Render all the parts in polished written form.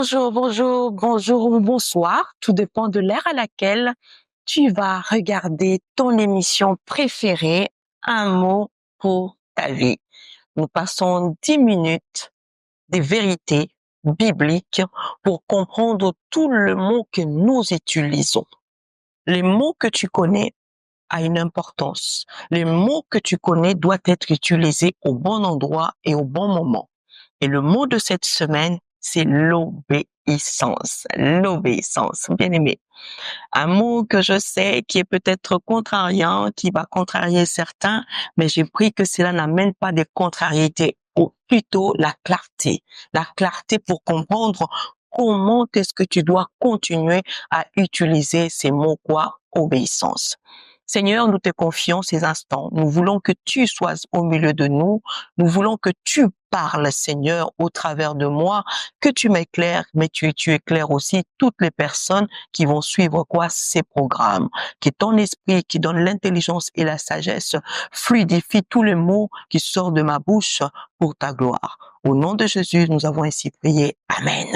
Bonjour, bonjour, bonjour ou bonsoir, tout dépend de l'heure à laquelle tu vas regarder ton émission préférée, Un mot pour ta vie. Nous passons 10 minutes des vérités bibliques pour comprendre tout le mot que nous utilisons. Les mots que tu connais a une importance. Les mots que tu connais doivent être utilisés au bon endroit et au bon moment. Et le mot de cette semaine, c'est l'obéissance. L'obéissance, bien aimé. Un mot que je sais qui est peut-être contrariant, qui va contrarier certains, mais j'ai pris que cela n'amène pas des contrariétés, ou plutôt la clarté. La clarté pour comprendre comment est-ce que tu dois continuer à utiliser ces mots quoi? Obéissance. Seigneur, nous te confions ces instants. Nous voulons que tu sois au milieu de nous. Nous voulons que tu parles, Seigneur, au travers de moi, que tu m'éclaires, mais tu éclaires aussi toutes les personnes qui vont suivre quoi? Ces programmes. Que ton esprit qui donne l'intelligence et la sagesse fluidifie tous les mots qui sortent de ma bouche pour ta gloire. Au nom de Jésus, nous avons ainsi prié. Amen.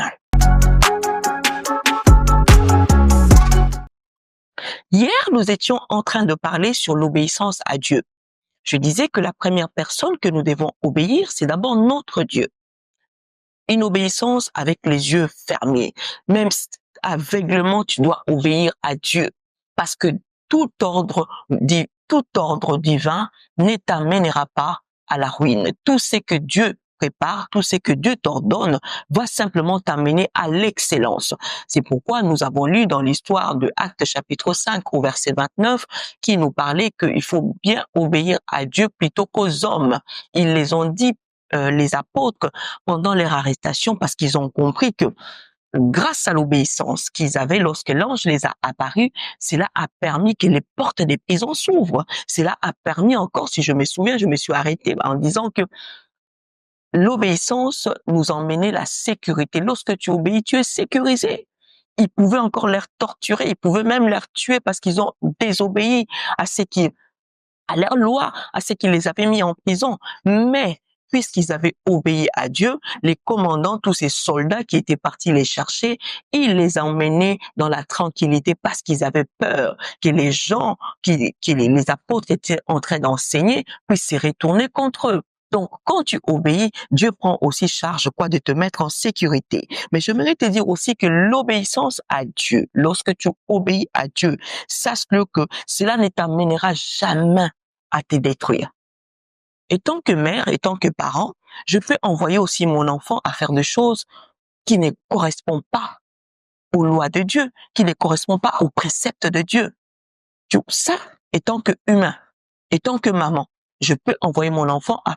Hier, nous étions en train de parler sur l'obéissance à Dieu. Je disais que la première personne que nous devons obéir, c'est d'abord notre Dieu. Une obéissance avec les yeux fermés. Même aveuglement, tu dois obéir à Dieu. Parce que tout ordre divin ne t'amènera pas à la ruine. Tout ce que Dieu prépare, tout ce que Dieu t'ordonne va simplement t'amener à l'excellence. C'est pourquoi nous avons lu dans l'histoire de Actes chapitre 5 au verset 29 qui nous parlait qu'il faut bien obéir à Dieu plutôt qu'aux hommes. Ils les ont dit les apôtres pendant leur arrestation parce qu'ils ont compris que grâce à l'obéissance qu'ils avaient lorsque l'ange les a apparus, cela a permis que les portes des prisons s'ouvrent. Cela a permis encore, si je me souviens, je me suis arrêtée en disant que l'obéissance nous emmenait la sécurité. Lorsque tu obéis, tu es sécurisé. Ils pouvaient encore les torturer, ils pouvaient même les tuer parce qu'ils ont désobéi à leur loi, à ce qui les avait mis en prison. Mais puisqu'ils avaient obéi à Dieu, les commandants, tous ces soldats qui étaient partis les chercher, ils les emmenaient dans la tranquillité parce qu'ils avaient peur que les gens, les apôtres étaient en train d'enseigner, puissent se retourner contre eux. Donc, quand tu obéis, Dieu prend aussi charge quoi de te mettre en sécurité. Mais j'aimerais te dire aussi que l'obéissance à Dieu, lorsque tu obéis à Dieu, sache-le que cela ne t'amènera jamais à te détruire. Et tant que mère, et tant que parent, je peux envoyer aussi mon enfant à faire des choses qui ne correspondent pas aux lois de Dieu, qui ne correspondent pas aux préceptes de Dieu. Ça, et tant que humain, et tant que maman, je peux envoyer mon enfant à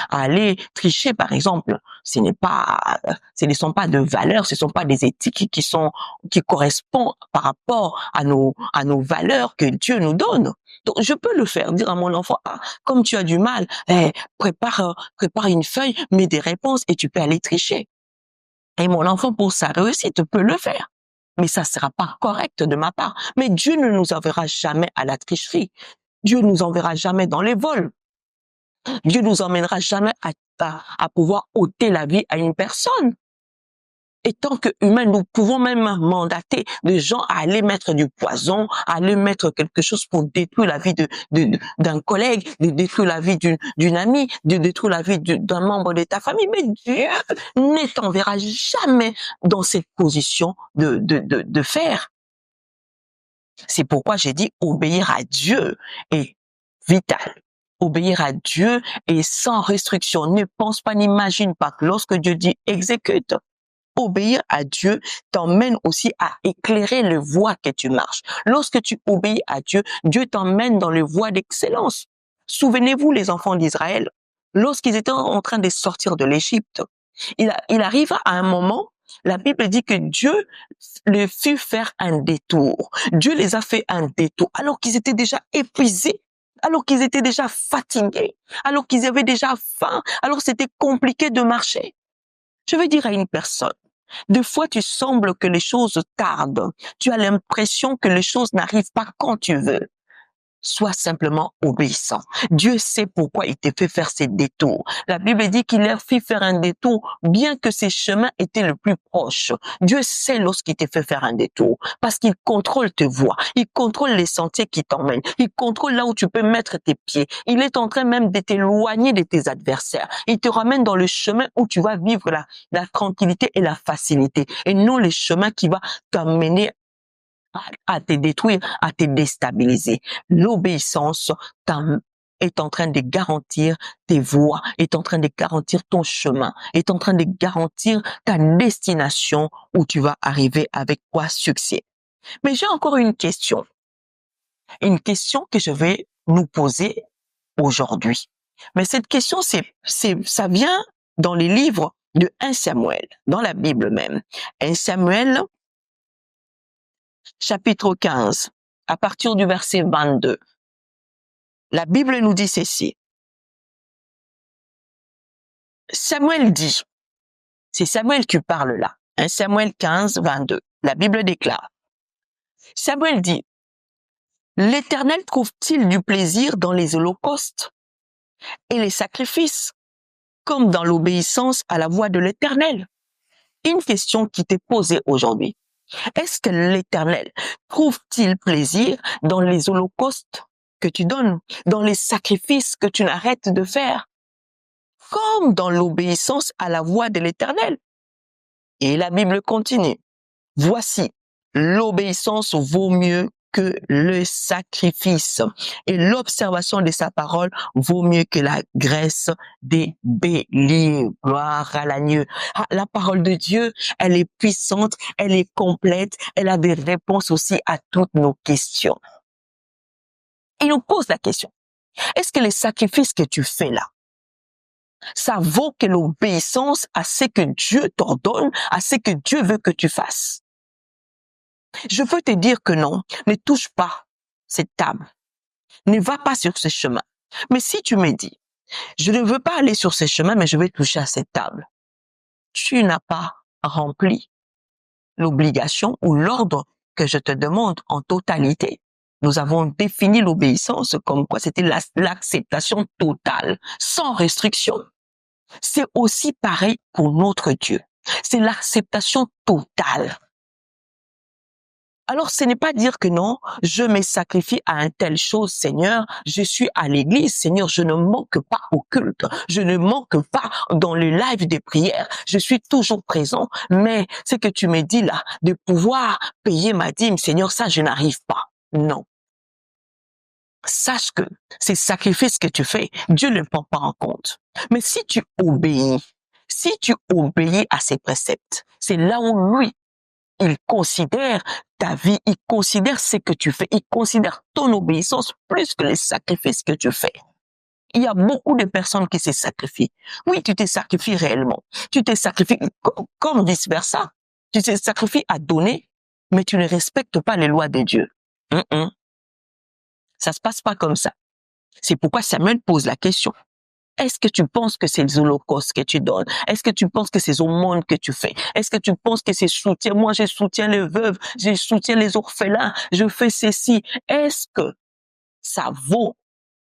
aller tricher, par exemple. Ce ne sont pas de valeurs, ce ne sont pas des éthiques qui correspondent par rapport à nos valeurs que Dieu nous donne. Donc, je peux le faire, dire à mon enfant, comme tu as du mal, prépare une feuille, mets des réponses et tu peux aller tricher. Et mon enfant, pour sa réussite, peut le faire. Mais ça sera pas correct de ma part. Mais Dieu ne nous enverra jamais à la tricherie. Dieu nous enverra jamais dans les vols. Dieu nous emmènera jamais à pouvoir ôter la vie à une personne. Et tant qu'humains, nous pouvons même mandater des gens à aller mettre du poison, à aller mettre quelque chose pour détruire la vie d'un collègue, de détruire la vie d'une amie, de détruire la vie d'un membre de ta famille. Mais Dieu ne t'enverra jamais dans cette position de faire. C'est pourquoi j'ai dit obéir à Dieu est vital. Obéir à Dieu est sans restriction. Ne pense pas, n'imagine pas que lorsque Dieu dit exécute, obéir à Dieu t'emmène aussi à éclairer les voies que tu marches. Lorsque tu obéis à Dieu, Dieu t'emmène dans les voies d'excellence. Souvenez-vous les enfants d'Israël, lorsqu'ils étaient en train de sortir de l'Égypte, il arrive à un moment, la Bible dit que Dieu les fit faire un détour. Dieu les a fait un détour alors qu'ils étaient déjà épuisés, alors qu'ils étaient déjà fatigués, alors qu'ils avaient déjà faim, alors c'était compliqué de marcher. Je veux dire à une personne, des fois tu sembles que les choses tardent, tu as l'impression que les choses n'arrivent pas quand tu veux. Sois simplement obéissant. Dieu sait pourquoi il t'a fait faire ces détours. La Bible dit qu'il leur fit faire un détour, bien que ses chemins étaient le plus proches. Dieu sait lorsqu'il t'a fait faire un détour, parce qu'il contrôle tes voies, il contrôle les sentiers qui t'emmènent, il contrôle là où tu peux mettre tes pieds. Il est en train même de t'éloigner de tes adversaires. Il te ramène dans le chemin où tu vas vivre la tranquillité et la facilité, et non les chemins qui vont t'amener à te détruire, à te déstabiliser. L'obéissance est en train de garantir tes voies, est en train de garantir ton chemin, est en train de garantir ta destination où tu vas arriver avec quoi succès. Mais j'ai encore une question que je vais nous poser aujourd'hui. Mais cette question, ça vient dans les livres de 1 Samuel, dans la Bible même. 1 Samuel, chapitre 15, à partir du verset 22. La Bible nous dit ceci. Samuel dit, c'est Samuel qui parle là, 1 Samuel 15, 22. La Bible déclare. Samuel dit, l'Éternel trouve-t-il du plaisir dans les holocaustes et les sacrifices, comme dans l'obéissance à la voix de l'Éternel? Une question qui t'est posée aujourd'hui. Est-ce que l'Éternel trouve-t-il plaisir dans les holocaustes que tu donnes, dans les sacrifices que tu n'arrêtes de faire, comme dans l'obéissance à la voix de l'Éternel? Et la Bible continue. Voici, l'obéissance vaut mieux que le sacrifice, et l'observation de sa parole vaut mieux que la graisse des béliers. Gloire à l'agneau. La parole de Dieu, elle est puissante, elle est complète, elle a des réponses aussi à toutes nos questions. Il nous pose la question, est-ce que les sacrifices que tu fais là, ça vaut que l'obéissance à ce que Dieu t'ordonne, à ce que Dieu veut que tu fasses? Je veux te dire que non, ne touche pas cette table. Ne va pas sur ce chemin. Mais si tu me dis, je ne veux pas aller sur ce chemin, mais je vais toucher à cette table, tu n'as pas rempli l'obligation ou l'ordre que je te demande en totalité. Nous avons défini l'obéissance comme quoi c'était l'acceptation totale, sans restriction. C'est aussi pareil pour notre Dieu. C'est l'acceptation totale. Alors, ce n'est pas dire que non, je me sacrifie à une telle chose, Seigneur, je suis à l'église, Seigneur, je ne manque pas au culte, je ne manque pas dans le live des prières, je suis toujours présent, mais ce que tu me dis là, de pouvoir payer ma dîme, Seigneur, ça, je n'arrive pas. Non. Sache que ces sacrifices que tu fais, Dieu ne prend pas en compte. Mais si tu obéis à ses préceptes, c'est là où lui, il considère ta vie, il considère ce que tu fais, il considère ton obéissance plus que les sacrifices que tu fais. Il y a beaucoup de personnes qui se sacrifient. Oui, tu te sacrifies réellement. Tu te sacrifies comme vice-versa. Tu te sacrifies à donner, mais tu ne respectes pas les lois de Dieu. Ça se passe pas comme ça. C'est pourquoi Samuel pose la question. Est-ce que tu penses que c'est les holocaustes que tu donnes? Est-ce que tu penses que c'est aumônes que tu fais? Est-ce que tu penses que c'est soutien? Moi, je soutiens les veuves, je soutiens les orphelins, je fais ceci. Est-ce que ça vaut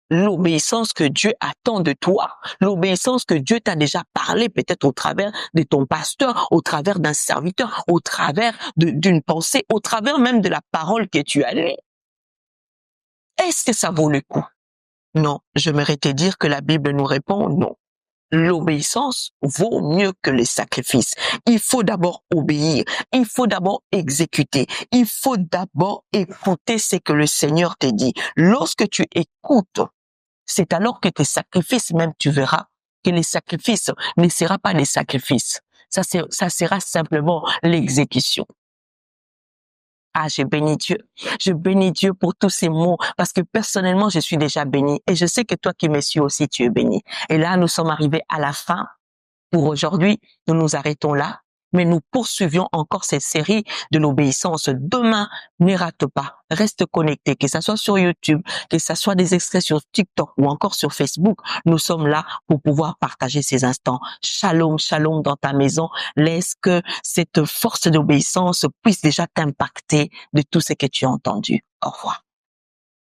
l'obéissance que Dieu attend de toi? L'obéissance que Dieu t'a déjà parlé, peut-être au travers de ton pasteur, au travers d'un serviteur, au travers d'une pensée, au travers même de la parole que tu as lue. Est-ce que ça vaut le coup? Non, j'aimerais te dire que la Bible nous répond non. L'obéissance vaut mieux que les sacrifices. Il faut d'abord obéir, il faut d'abord exécuter, il faut d'abord écouter ce que le Seigneur te dit. Lorsque tu écoutes, c'est alors que tes sacrifices, même tu verras que les sacrifices ne seront pas les sacrifices. Ça sera simplement l'exécution. Ah, je bénis Dieu. Je bénis Dieu pour tous ces mots parce que personnellement, je suis déjà bénie et je sais que toi qui me suis aussi, tu es béni. Et là, nous sommes arrivés à la fin. Pour aujourd'hui, nous nous arrêtons là, mais nous poursuivions encore cette série de l'obéissance. Demain, ne rate pas, reste connecté, que ça soit sur YouTube, que ça soit des extraits sur TikTok ou encore sur Facebook. Nous sommes là pour pouvoir partager ces instants. Shalom, shalom dans ta maison. Laisse que cette force d'obéissance puisse déjà t'impacter de tout ce que tu as entendu. Au revoir.